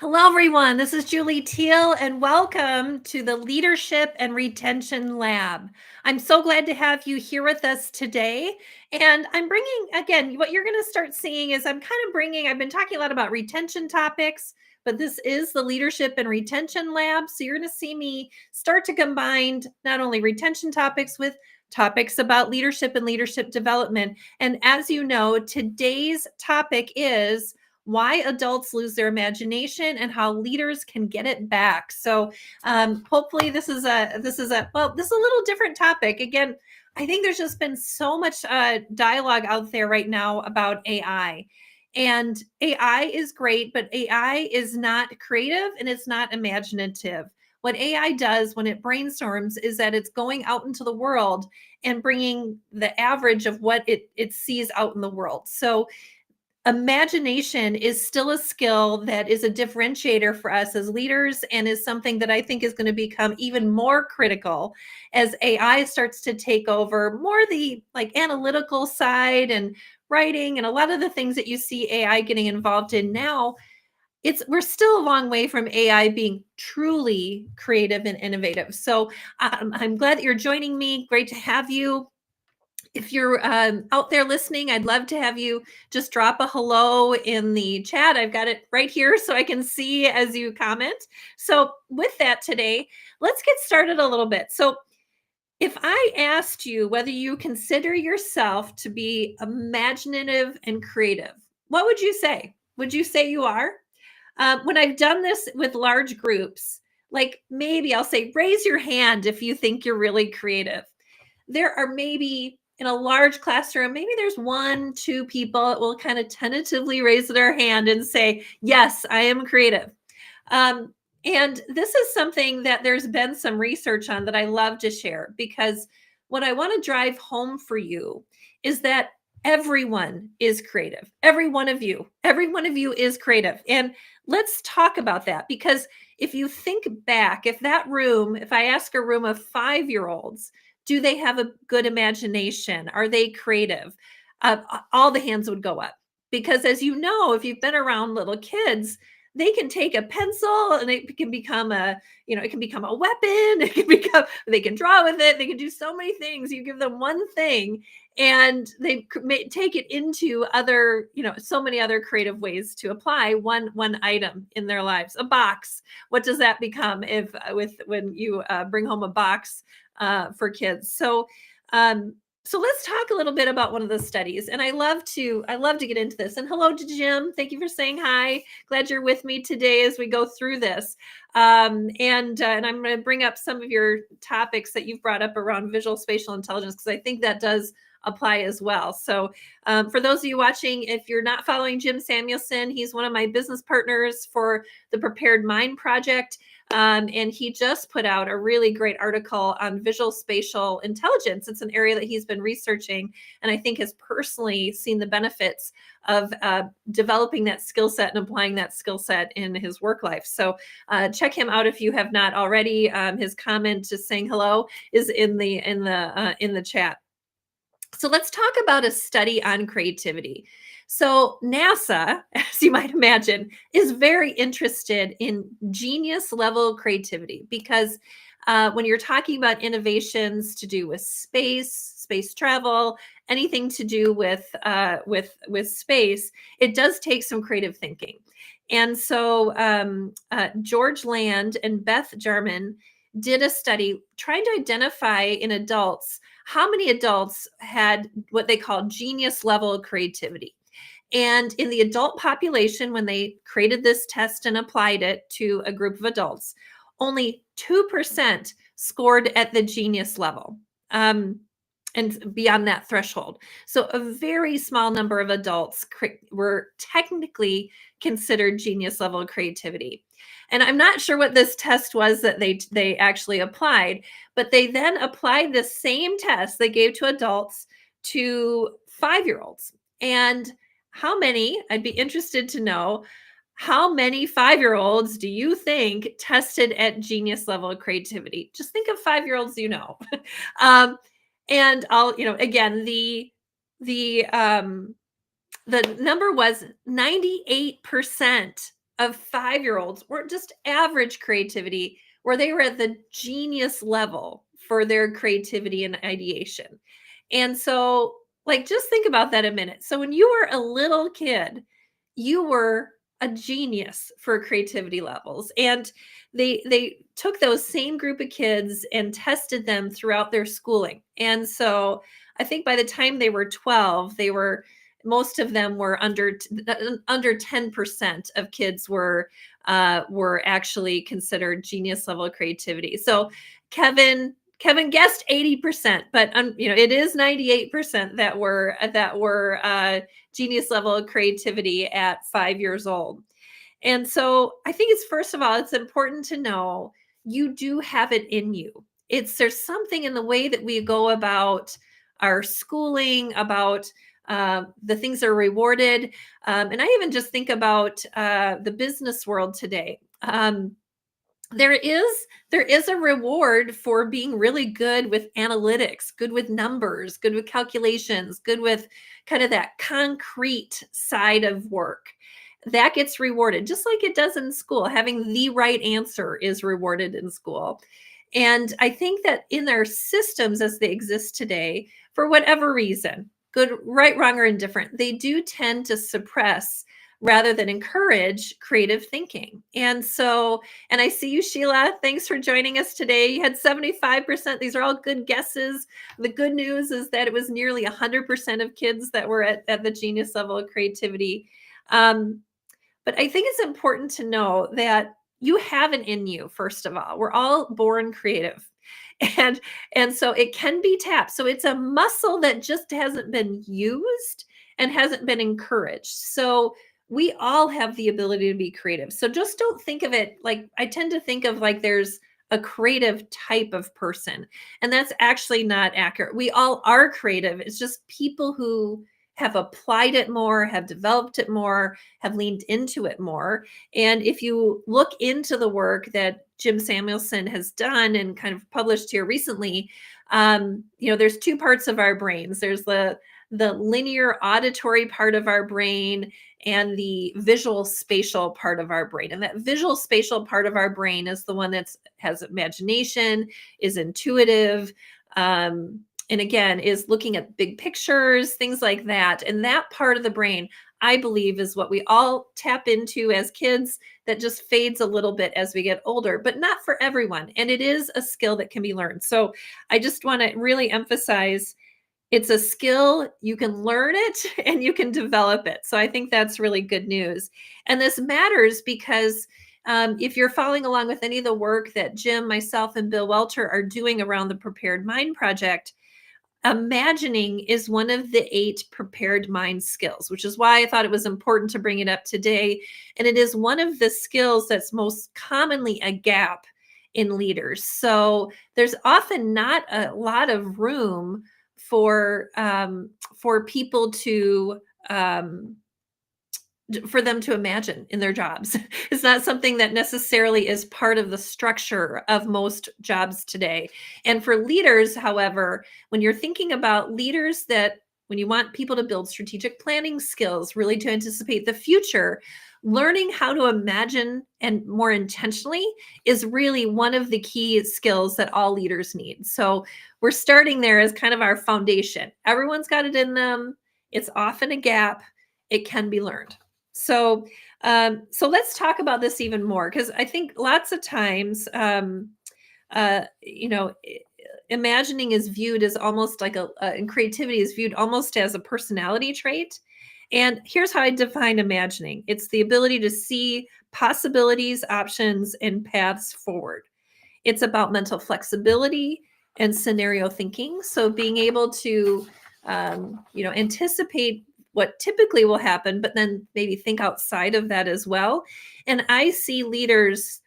Hello, everyone. This is Julie Thiel, and welcome to the Leadership and Retention Lab. I'm so glad to have you here with us today. And I'm bringing, again, what you're going to start seeing is I've been talking a lot about retention topics, but this is the Leadership and Retention Lab. So you're going to see me start to combine not only retention topics with topics about leadership and leadership development. And as you know, today's topic is why adults lose their imagination and how leaders can get it back. So hopefully this is a little different topic. Again, I think there's just been so much dialogue out there right now about AI. And AI is great, but AI is not creative and it's not imaginative. What AI does when it brainstorms is that it's going out into the world and bringing the average of what it sees out in the world. So imagination is still a skill that is a differentiator for us as leaders and is something that I think is going to become even more critical as AI starts to take over more the like analytical side and writing and a lot of the things that you see AI getting involved in now. We're still a long way from AI being truly creative and innovative. So I'm glad that you're joining me. Great to have you. If you're out there listening, I'd love to have you just drop a hello in the chat. I've got it right here so I can see as you comment. So, with that today, let's get started a little bit. So, if I asked you whether you consider yourself to be imaginative and creative, what would you say? Would you say you are? When I've done this with large groups, like maybe I'll say, raise your hand if you think you're really creative. There are maybe in a large classroom, maybe there's 1, 2 people that will kind of tentatively raise their hand and say, yes, I am creative. And this is something that there's been some research on that I love to share because what I want to drive home for you is that everyone is creative. Every one of you is creative. And let's talk about that because if you think back, if I ask a room of 5-year-olds, do they have a good imagination? Are they creative? All the hands would go up because, as you know, if you've been around little kids, they can take a pencil and it can become it can become a weapon. They can draw with it. They can do so many things. You give them one thing and they take it into other, so many other creative ways to apply one item in their lives. A box. What does that become when you bring home a box for kids? So let's talk a little bit about one of the studies. And I love to get into this. And hello to Jim. Thank you for saying hi. Glad you're with me today as we go through this. And I'm going to bring up some of your topics that you've brought up around visual spatial intelligence, because I think that does apply as well. So for those of you watching, if you're not following Jim Samuelson, he's one of my business partners for the Prepared Mind Project. And he just put out a really great article on visual spatial intelligence. It's an area that he's been researching and I think has personally seen the benefits of developing that skill set and applying that skill set in his work life. So check him out if you have not already. His comment just saying hello is in the chat. So let's talk about a study on creativity. So NASA, as you might imagine, is very interested in genius level creativity because when you're talking about innovations to do with space travel, anything to do with space, it does take some creative thinking. And so George Land and Beth Jarman did a study trying to identify in adults how many adults had what they call genius level creativity. And in the adult population, when they created this test and applied it to a group of adults, only 2% scored at the genius level and beyond that threshold. So a very small number of adults were technically considered genius level creativity. And I'm not sure what this test was that they actually applied, but they then applied the same test they gave to adults to 5-year-olds. And I'd be interested to know, how many 5-year-olds do you think tested at genius level creativity? Just think of 5-year-olds, and I'll, again, the number was 98% of 5-year-olds were just average creativity, where they were at the genius level for their creativity and ideation. And so, like, just think about that a minute. So, when you were a little kid, you were a genius for creativity levels. And they took those same group of kids and tested them throughout their schooling. And so, I think by the time they were 12, they were most of them were under 10% of kids were actually considered genius level creativity. So Kevin guessed 80%, but it is 98% that were genius level creativity at 5 years old. And so I think it's, first of all, it's important to know you do have it in you. There's something in the way that we go about our schooling, about the things that are rewarded. And I even just think about the business world today. There is a reward for being really good with analytics, good with numbers, good with calculations, good with kind of that concrete side of work. That gets rewarded just like it does in school. Having the right answer is rewarded in school. And I think that in our systems as they exist today, for whatever reason, good, right, wrong, or indifferent, they do tend to suppress rather than encourage creative thinking. And so, and I see you, Sheila. Thanks for joining us today. You had 75%. These are all good guesses. The good news is that it was nearly 100% of kids that were at the genius level of creativity. But I think it's important to know that you have it in you, first of all. We're all born creative. And so it can be tapped. So it's a muscle that just hasn't been used and hasn't been encouraged. So we all have the ability to be creative. So just don't think of it like, I tend to think of like there's a creative type of person, and that's actually not accurate. We all are creative. It's just people who have applied it more, have developed it more, have leaned into it more. And if you look into the work that Jim Samuelson has done and kind of published here recently, there's two parts of our brains. There's the linear auditory part of our brain and the visual spatial part of our brain. And that visual spatial part of our brain is the one that has imagination, is intuitive, and again, is looking at big pictures, things like that. And that part of the brain, I believe, is what we all tap into as kids that just fades a little bit as we get older, but not for everyone. And it is a skill that can be learned. So I just want to really emphasize it's a skill. You can learn it and you can develop it. So I think that's really good news. And this matters because if you're following along with any of the work that Jim, myself, and Bill Welter are doing around the Prepared Mind Project, imagining is one of the 8 prepared mind skills, which is why I thought it was important to bring it up today. And it is one of the skills that's most commonly a gap in leaders. So there's often not a lot of room for people to for them to imagine in their jobs. It's not something that necessarily is part of the structure of most jobs today. And for leaders, however, when you're thinking about leaders when you want people to build strategic planning skills, really to anticipate the future, learning how to imagine and more intentionally is really one of the key skills that all leaders need. So we're starting there as kind of our foundation. Everyone's got it in them. It's often a gap. It can be learned. So let's talk about this even more, because I think lots of times, imagining is viewed as almost like and creativity is viewed almost as a personality trait. And here's how I define imagining. It's the ability to see possibilities, options, and paths forward. It's about mental flexibility and scenario thinking. So being able to, anticipate what typically will happen, but then maybe think outside of that as well. And I see leaders,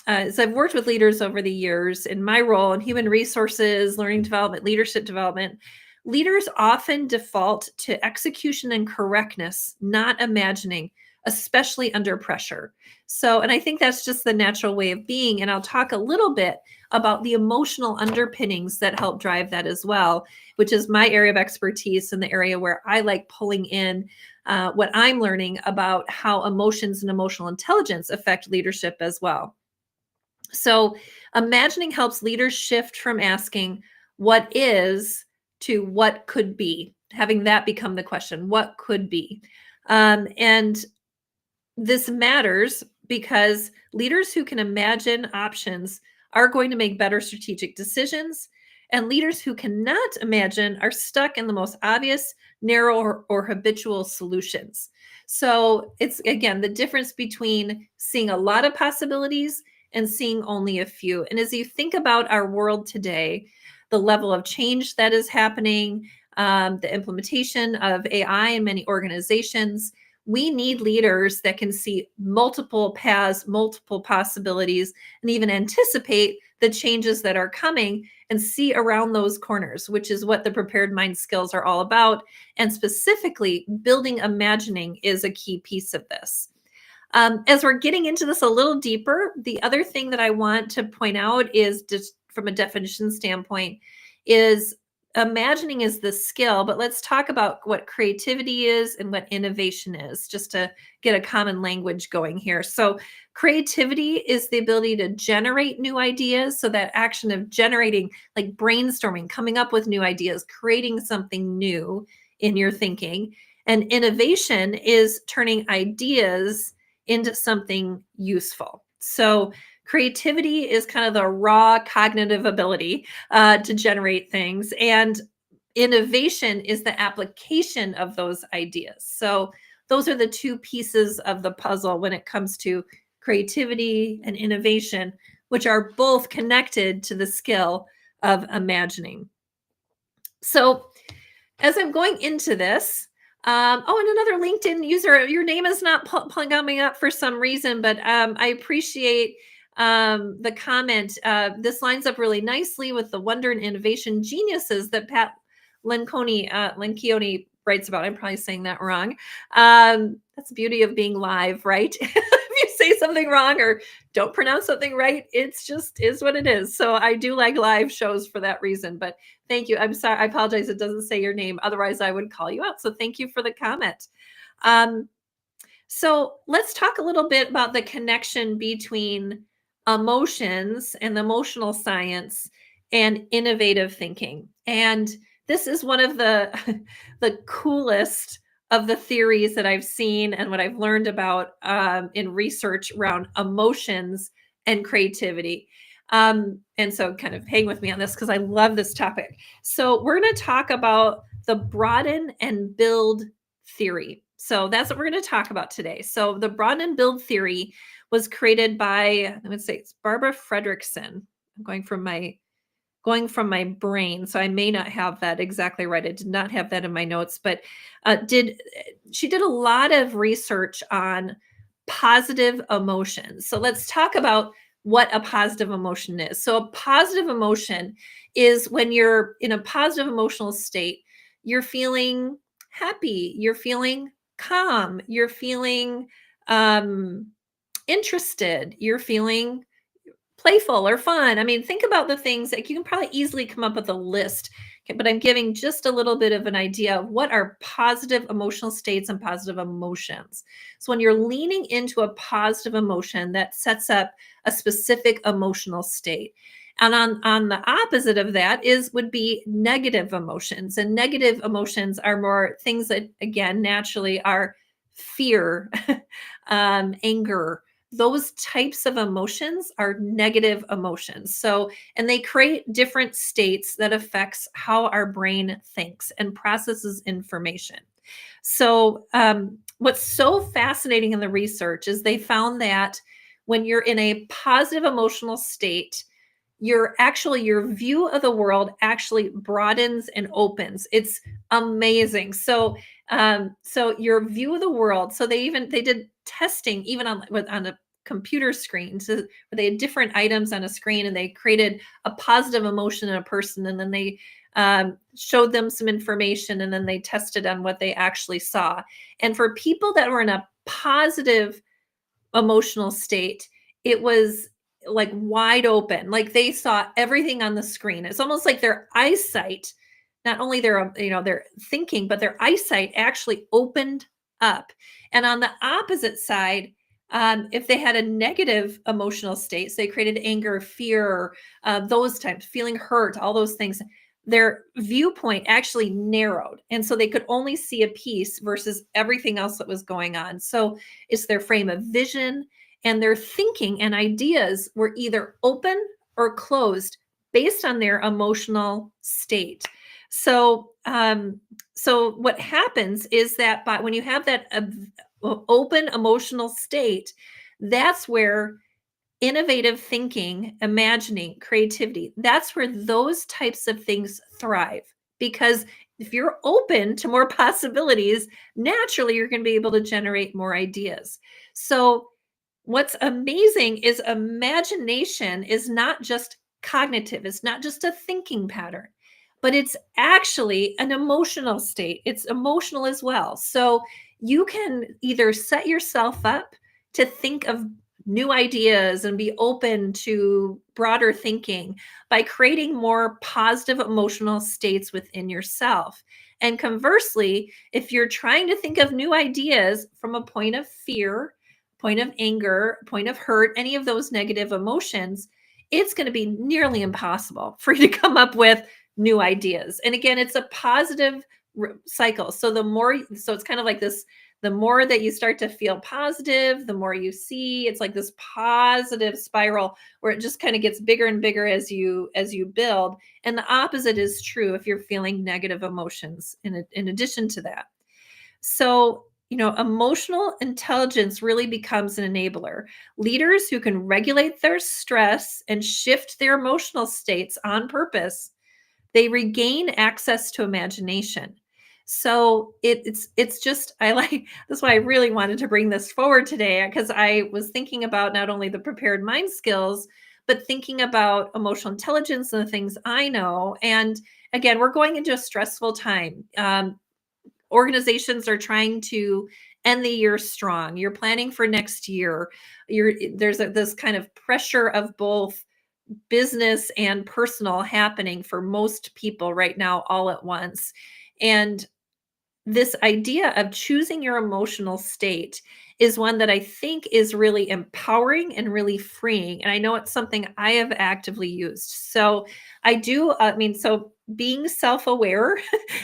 as I've worked with leaders over the years in my role in human resources, learning development, leadership development, leaders often default to execution and correctness, not imagining, especially under pressure. So, and I think that's just the natural way of being. And I'll talk a little bit about the emotional underpinnings that help drive that as well, which is my area of expertise and the area where I like pulling in what I'm learning about how emotions and emotional intelligence affect leadership as well. So, imagining helps leaders shift from asking what is to what could be, having that become the question, what could be. And this matters because leaders who can imagine options are going to make better strategic decisions. And leaders who cannot imagine are stuck in the most obvious, narrow, or habitual solutions. So it's, again, the difference between seeing a lot of possibilities and seeing only a few. And as you think about our world today, the level of change that is happening, the implementation of AI in many organizations, we need leaders that can see multiple paths, multiple possibilities, and even anticipate the changes that are coming and see around those corners, which is what the prepared mind skills are all about. And specifically, building imagining is a key piece of this. As we're getting into this a little deeper, the other thing that I want to point out is, just from a definition standpoint, is imagining is the skill, but let's talk about what creativity is and what innovation is, just to get a common language going here. So creativity is the ability to generate new ideas. So that action of generating, like brainstorming, coming up with new ideas, creating something new in your thinking. And innovation is turning ideas into something useful. So creativity is kind of the raw cognitive ability to generate things, and innovation is the application of those ideas. So those are the two pieces of the puzzle when it comes to creativity and innovation, which are both connected to the skill of imagining. So as I'm going into this, oh, and another LinkedIn user, your name is not coming up for some reason, but I appreciate the comment. This lines up really nicely with the wonder and innovation geniuses that Pat Lencioni writes about. I'm probably saying that wrong. That's the beauty of being live, right? If you say something wrong or don't pronounce something right, it's just is what it is. So I do like live shows for that reason. But thank you. I'm sorry. I apologize. It doesn't say your name. Otherwise, I would call you out. So thank you for the comment. So let's talk a little bit about the connection between emotions and the emotional science and innovative thinking. And this is one of the the coolest of the theories that I've seen and what I've learned about in research around emotions and creativity. And so kind of hang with me on this because I love this topic. So we're going to talk about the broaden and build theory. So that's what we're going to talk about today. So the broaden and build theory was created by, I would say it's Barbara Fredrickson. I'm going from my brain, so I may not have that exactly right. I did not have that in my notes, but she did a lot of research on positive emotions. So let's talk about what a positive emotion is. So a positive emotion is when you're in a positive emotional state, you're feeling happy, you're feeling calm, you're feeling interested, you're feeling playful or fun. I mean, think about the things that you can probably easily come up with a list, but I'm giving just a little bit of an idea of what are positive emotional states and positive emotions. So when you're leaning into a positive emotion, that sets up a specific emotional state. And on the opposite of that would be negative emotions. And negative emotions are more things that, again, naturally are fear, anger. Those types of emotions are negative emotions. So, and they create different states that affects how our brain thinks and processes information. So, what's so fascinating in the research is they found that when you're in a positive emotional state, your view of the world actually broadens and opens. It's amazing. So your view of the world. So they did testing even on a computer screen. So they had different items on a screen, and they created a positive emotion in a person, and then they showed them some information, and then they tested on what they actually saw. And for people that were in a positive emotional state, it was like wide open. Like they saw everything on the screen. It's almost like their eyesight, not only their thinking, but their eyesight actually opened up. And on the opposite side, if they had a negative emotional state, so they created anger, fear, those types, feeling hurt, all those things, their viewpoint actually narrowed. And so they could only see a piece versus everything else that was going on. So it's their frame of vision, and their thinking and ideas were either open or closed based on their emotional state. So, so what happens is that when you have that open emotional state, that's where innovative thinking, imagining, creativity, that's where those types of things thrive. Because if you're open to more possibilities, naturally you're going to be able to generate more ideas. So, what's amazing is imagination is not just cognitive, it's not just a thinking pattern, but it's actually an emotional state. It's emotional as well. So you can either set yourself up to think of new ideas and be open to broader thinking by creating more positive emotional states within yourself. And conversely, if you're trying to think of new ideas from a point of fear, point of anger, point of hurt, any of those negative emotions, it's going to be nearly impossible for you to come up with new ideas. And again, it's a positive cycle. So so it's kind of like this, the more that you start to feel positive, the more you see, it's like this positive spiral where it just kind of gets bigger and bigger as you build. And the opposite is true if you're feeling negative emotions in addition to that. So, emotional intelligence really becomes an enabler. Leaders who can regulate their stress and shift their emotional states on purpose, they regain access to imagination. So it's just, I like, that's why I really wanted to bring this forward today, because I was thinking about not only the prepared mind skills, but thinking about emotional intelligence and the things I know. And again, we're going into a stressful time. Organizations are trying to end the year strong. You're planning for next year. There's this kind of pressure of both business and personal happening for most people right now all at once. And this idea of choosing your emotional state is one that I think is really empowering and really freeing. And I know it's something I have actively used. So I do, so being self aware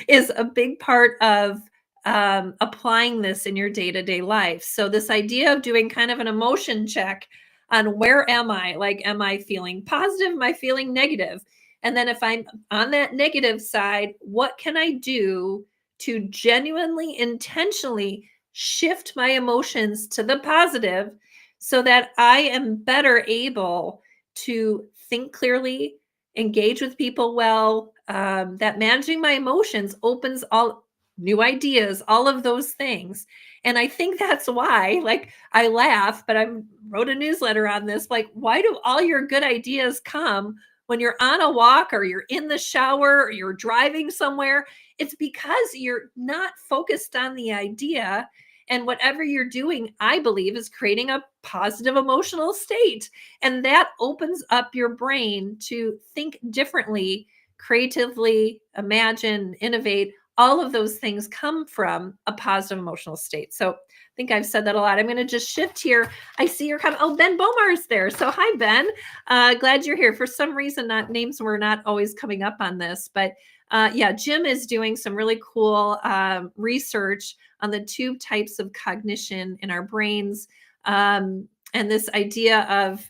is a big part of applying this in your day to day life. So, this idea of doing kind of an emotion check on where am I? Like, am I feeling positive? Am I feeling negative? And then if I'm on that negative side, what can I do to genuinely, intentionally shift my emotions to the positive so that I am better able to think clearly, engage with people well, that managing my emotions opens all new ideas, all of those things. And I think that's why, like, I laugh, but I wrote a newsletter on this. Like, why do all your good ideas come when you're on a walk or you're in the shower or you're driving somewhere? It's because you're not focused on the idea. And whatever you're doing, I believe, is creating a positive emotional state. And that opens up your brain to think differently, creatively, imagine, innovate. All of those things come from a positive emotional state. So I think I've said that a lot. I'm going to just shift here. I see you're coming. Oh, Ben Bomar's there. So hi, Ben. Glad you're here. For some reason, names were not always coming up on this, but yeah, Jim is doing some really cool research on the two types of cognition in our brains, and this idea of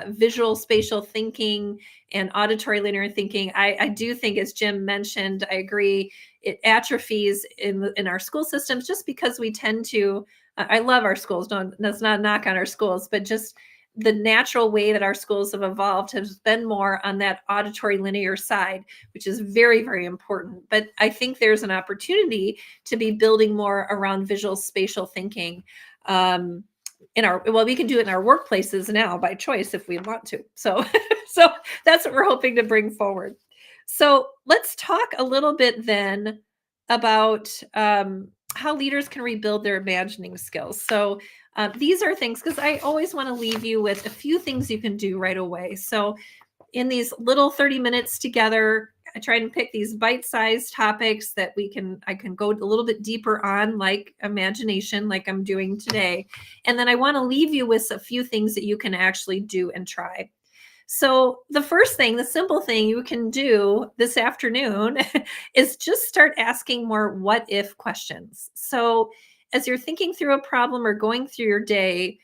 visual spatial thinking and auditory linear thinking. I do think, as Jim mentioned, I agree, it atrophies in our school systems just because we tend to. I love our schools. No, that's not a knock on our schools, but just the natural way that our schools have evolved has been more on that auditory linear side, which is very, very important. But I think there's an opportunity to be building more around visual spatial thinking. We can do it in our workplaces now by choice if we want to. So, so that's what we're hoping to bring forward. So let's talk a little bit then about how leaders can rebuild their imagining skills. So these are things, because I always want to leave you with a few things you can do right away. So in these little 30 minutes together, I try and pick these bite-sized topics that I can go a little bit deeper on, like imagination, like I'm doing today. And then I want to leave you with a few things that you can actually do and try. So the first thing, the simple thing you can do this afternoon is just start asking more what if questions. So as you're thinking through a problem or going through your day,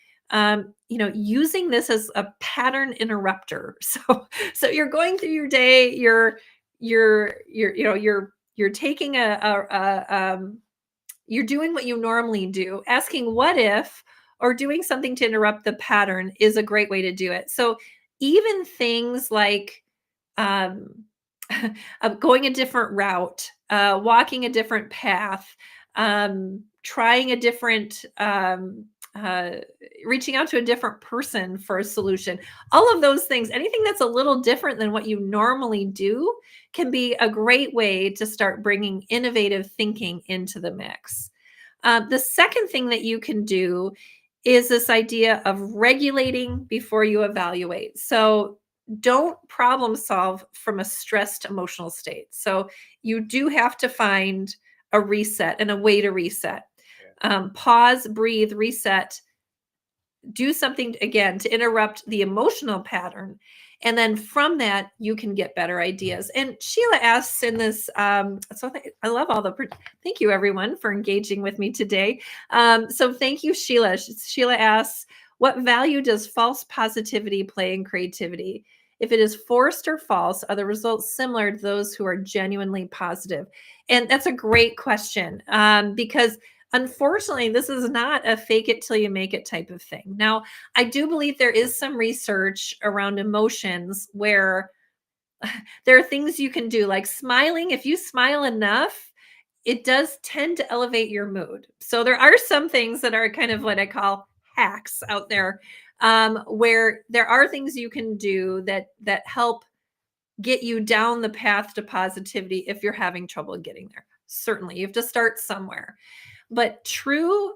using this as a pattern interrupter. So you're going through your day, you're taking you're doing what you normally do. Asking what if or doing something to interrupt the pattern is a great way to do it. So even things like um, going a different route, walking a different path, trying a different, uh, reaching out to a different person for a solution. All of those things, anything that's a little different than what you normally do, can be a great way to start bringing innovative thinking into the mix. The second thing that you can do is this idea of regulating before you evaluate. So don't problem solve from a stressed emotional state. So you do have to find a reset and a way to reset. Pause, breathe, reset, do something again to interrupt the emotional pattern. And then from that, you can get better ideas. And Sheila asks in this, I love thank you everyone for engaging with me today. So thank you, Sheila. Sheila asks, what value does false positivity play in creativity? If it is forced or false, are the results similar to those who are genuinely positive? And that's a great question, because unfortunately, this is not a fake it till you make it type of thing. Now, I do believe there is some research around emotions where there are things you can do, like smiling. If you smile enough, it does tend to elevate your mood. So there are some things that are kind of what I call hacks out there, where there are things you can do that help get you down the path to positivity if you're having trouble getting there. Certainly, you have to start somewhere. But true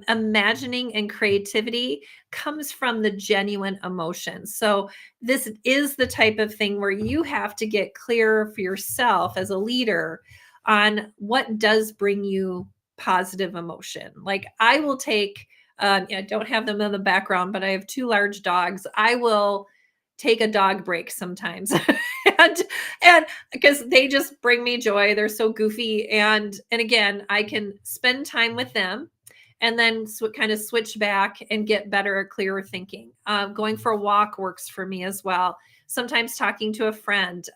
imagining and creativity comes from the genuine emotion. So this is the type of thing where you have to get clear for yourself as a leader on what does bring you positive emotion. Like I will take, I don't have them in the background, but I have two large dogs. I will take a dog break sometimes. and because they just bring me joy. They're so goofy. And again, I can spend time with them and then kind of switch back and get better, clearer thinking. Going for a walk works for me as well. Sometimes talking to a friend,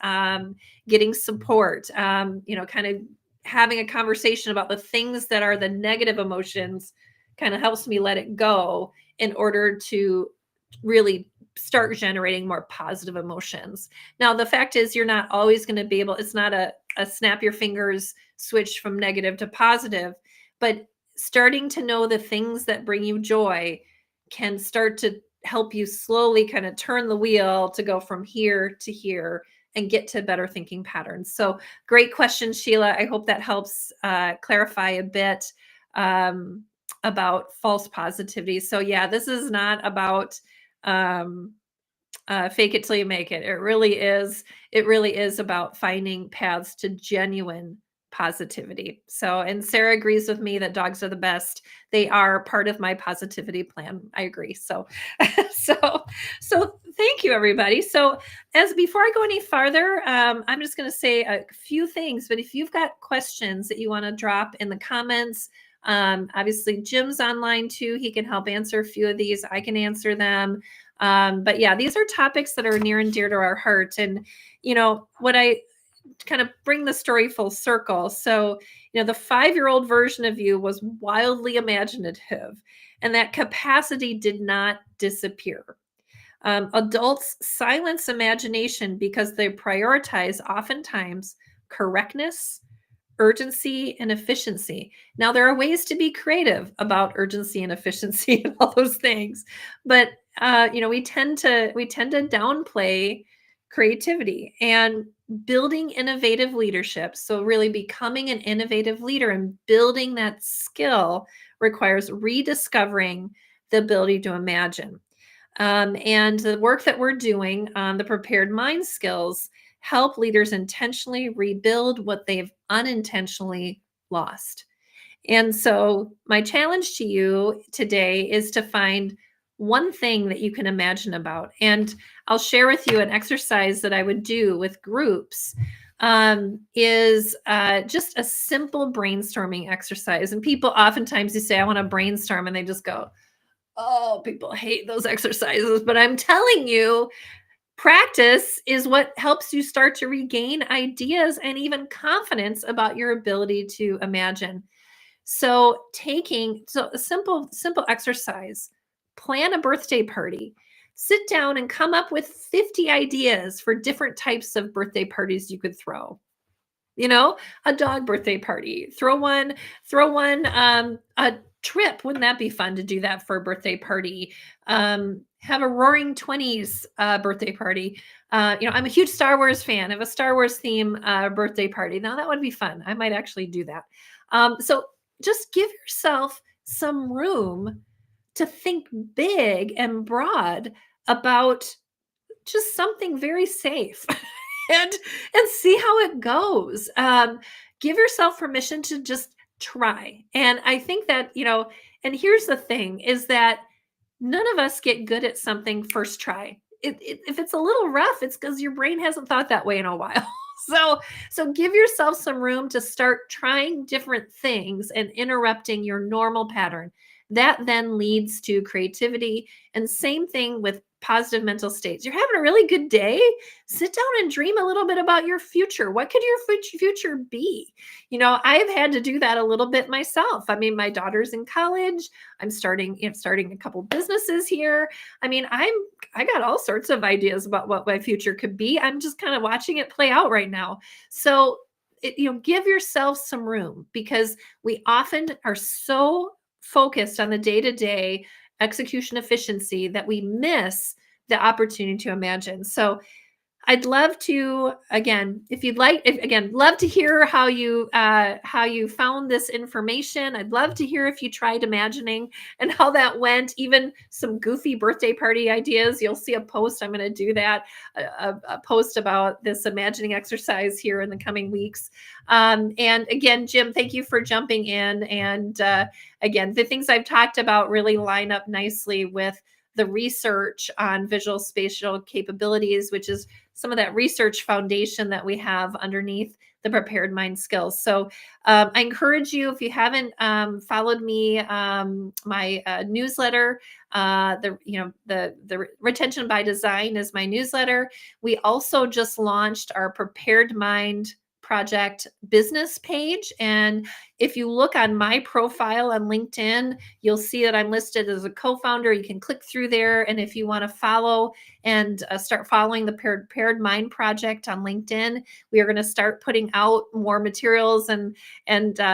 getting support, kind of having a conversation about the things that are the negative emotions kind of helps me let it go in order to really start generating more positive emotions. Now, the fact is, you're not always going to be able, it's not a snap your fingers switch from negative to positive, but starting to know the things that bring you joy can start to help you slowly kind of turn the wheel to go from here to here and get to better thinking patterns. So great question, Sheila. I hope that helps clarify a bit about false positivity. So yeah, this is not about fake it till you make it. It really is about finding paths to genuine positivity. So, and Sarah agrees with me that dogs are the best. They are part of my positivity plan. I agree. So, so thank you, everybody. So, as before I go any farther, I'm just going to say a few things. But if you've got questions that you want to drop in the comments, obviously Jim's online too. He can help answer a few of these. I can answer them. But yeah, these are topics that are near and dear to our heart. And, what I kind of bring the story full circle. So, the 5-year-old version of you was wildly imaginative, and that capacity did not disappear. Adults silence imagination because they prioritize oftentimes correctness, urgency, and efficiency. Now, there are ways to be creative about urgency and efficiency and all those things, but we tend to downplay creativity, and building innovative leadership. So, really becoming an innovative leader and building that skill requires rediscovering the ability to imagine. And the work that we're doing on the prepared mind skills help leaders intentionally rebuild what they've unintentionally lost. And so, my challenge to you today is to find one thing that you can imagine about. And I'll share with you an exercise that I would do with groups. Is just a simple brainstorming exercise. And people oftentimes you say, I want to brainstorm, and they just go, oh, people hate those exercises. But I'm telling you, practice is what helps you start to regain ideas and even confidence about your ability to imagine. So a simple exercise, plan a birthday party. Sit down and come up with 50 ideas for different types of birthday parties you could throw. You know, a dog birthday party. Throw one a trip. Wouldn't that be fun to do that for a birthday party? Have a roaring 20s birthday party. I'm a huge Star Wars fan. Have a Star Wars theme birthday party. Now that would be fun. I might actually do that. So just give yourself some room to think big and broad about just something very safe and see how it goes. Give yourself permission to just try. And I think that, and here's the thing is that none of us get good at something first try. If it's a little rough, it's because your brain hasn't thought that way in a while. So give yourself some room to start trying different things and interrupting your normal pattern. That then leads to creativity. And same thing with positive mental states. You're having a really good day. Sit down and dream a little bit about your future. What could your future be? I've had to do that a little bit myself. I mean, my daughter's in college. I'm starting a couple businesses here. I mean, I got all sorts of ideas about what my future could be. I'm just kind of watching it play out right now. So, give yourself some room because we often are so focused on the day-to-day execution efficiency that we miss the opportunity to imagine. So I'd love to, again, if you'd like, again, love to hear how you found this information. I'd love to hear if you tried imagining and how that went. Even some goofy birthday party ideas. You'll see a post. I'm going to do that, a post about this imagining exercise here in the coming weeks. And again, Jim, thank you for jumping in. And again, the things I've talked about really line up nicely with the research on visual spatial capabilities, which is some of that research foundation that we have underneath the prepared mind skills. So I encourage you, if you haven't followed me, my newsletter, the Retention by Design is my newsletter. We also just launched our Prepared Mind Project business page. And if you look on my profile on LinkedIn, you'll see that I'm listed as a co-founder. You can click through there. And if you want to follow and start following the Prepared Mind Project on LinkedIn, we are going to start putting out more materials and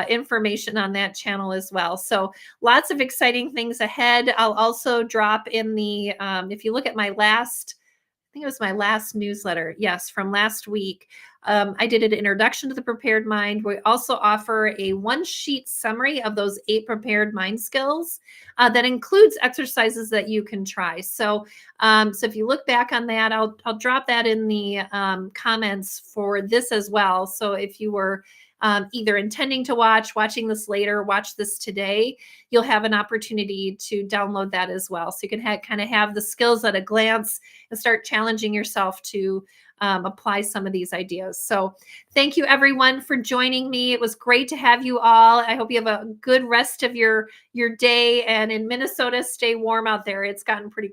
information on that channel as well. So lots of exciting things ahead. I'll also drop in the, if you look at my last, I think it was my last newsletter. Yes, from last week. I did an introduction to the prepared mind. We also offer a one-sheet summary of those 8 prepared mind skills that includes exercises that you can try. So if you look back on that, I'll drop that in the comments for this as well. So if you were either intending to watching this later, watch this today, you'll have an opportunity to download that as well. So you can kind of have the skills at a glance and start challenging yourself to apply some of these ideas. So thank you everyone for joining me. It was great to have you all. I hope you have a good rest of your day. And in Minnesota, stay warm out there. It's gotten pretty